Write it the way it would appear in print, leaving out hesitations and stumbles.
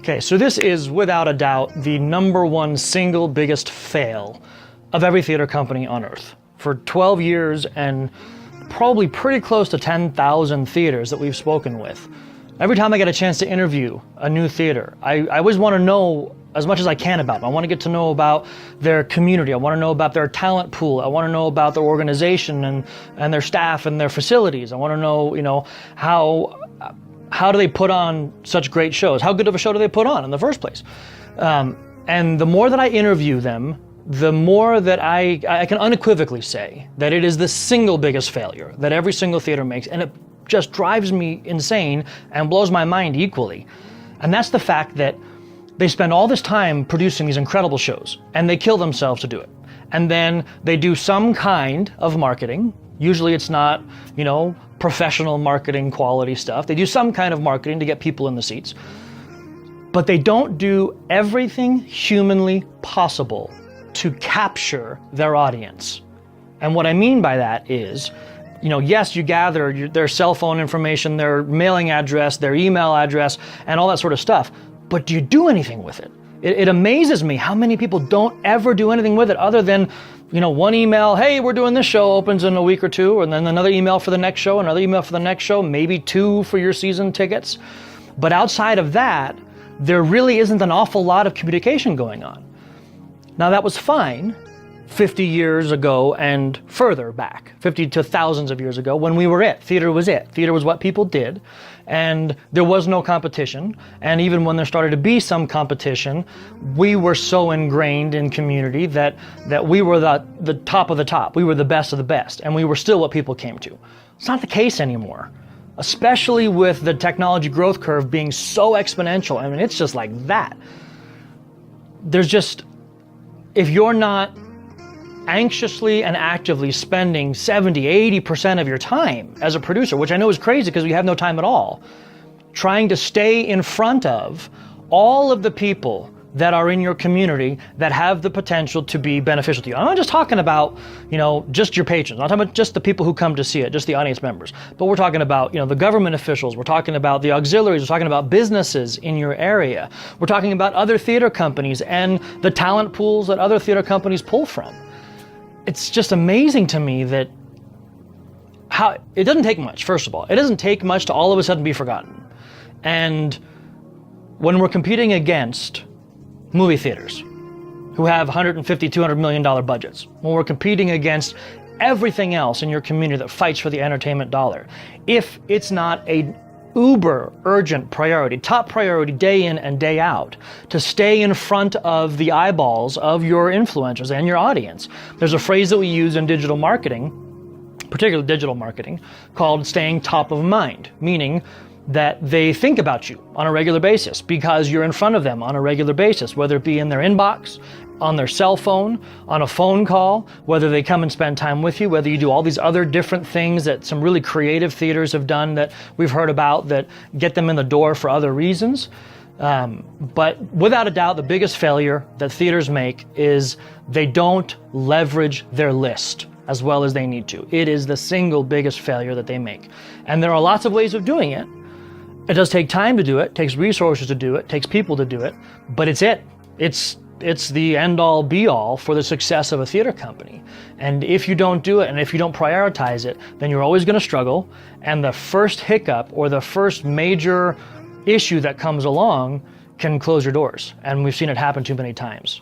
Okay, so this is without a doubt the #1 single biggest fail of every theater company on earth. For 12 years and probably pretty close to 10,000 theaters that we've spoken with, every time I get a chance to interview a new theater, I always want to know as much as I can about them. I want to get to know about their community. I want to know about their talent pool. I want to know about their organization and their staff and their facilities. I want to know, how do they put on such great shows? How good of a show do they put on in the first place? And the more that I interview them, the more that I can unequivocally say that it is the single biggest failure that every single theater makes, and it just drives me insane and blows my mind equally. And that's the fact that they spend all this time producing these incredible shows, and they kill themselves to do it. And then they do some kind of marketing. Usually it's not, professional marketing quality stuff. They do some kind of marketing to get people in the seats. But they don't do everything humanly possible to capture their audience. And what I mean by that is, yes, you gather their cell phone information, their mailing address, their email address, and all that sort of stuff. But do you do anything with it? It amazes me how many people don't ever do anything with it other than, one email, hey, we're doing this show, opens in a week or two, and then another email for the next show, another email for the next show, maybe 2 for your season tickets. But outside of that, there really isn't an awful lot of communication going on. Now that was fine 50 years ago and further back, 50 to thousands of years ago when we were it. Theater was it. Theater was what people did, and there was no competition. And even when there started to be some competition, we were so ingrained in community that we were the top of the top. We were the best of the best, and we were still what people came to. It's not the case anymore, especially with the technology growth curve being so exponential. I mean, it's just like that. If you're not anxiously and actively spending 70-80% of your time as a producer, which I know is crazy because we have no time at all, trying to stay in front of all of the people that are in your community that have the potential to be beneficial to you. I'm not just talking about, just your patrons. I'm not talking about just the people who come to see it, just the audience members. But we're talking about, the government officials. We're talking about the auxiliaries. We're talking about businesses in your area. We're talking about other theater companies and the talent pools that other theater companies pull from. It's just amazing to me that how it doesn't take much, first of all. It doesn't take much to all of a sudden be forgotten. And when we're competing against movie theaters who have $150, $200 million budgets, when we're competing against everything else in your community that fights for the entertainment dollar, if it's not a uber urgent priority, top priority day in and day out, to stay in front of the eyeballs of your influencers and your audience. There's a phrase that we use in digital marketing, particularly digital marketing, called staying top of mind, meaning that they think about you on a regular basis because you're in front of them on a regular basis, whether it be in their inbox, on their cell phone, on a phone call, whether they come and spend time with you, whether you do all these other different things that some really creative theaters have done that we've heard about that get them in the door for other reasons. But without a doubt, the biggest failure that theaters make is they don't leverage their list as well as they need to. It is the single biggest failure that they make. And there are lots of ways of doing it. It does take time to do it, takes resources to do it, takes people to do it, but it's it. It's the end-all, be-all for the success of a theater company. And if you don't do it, and if you don't prioritize it, then you're always going to struggle, and the first hiccup or the first major issue that comes along can close your doors. And we've seen it happen too many times.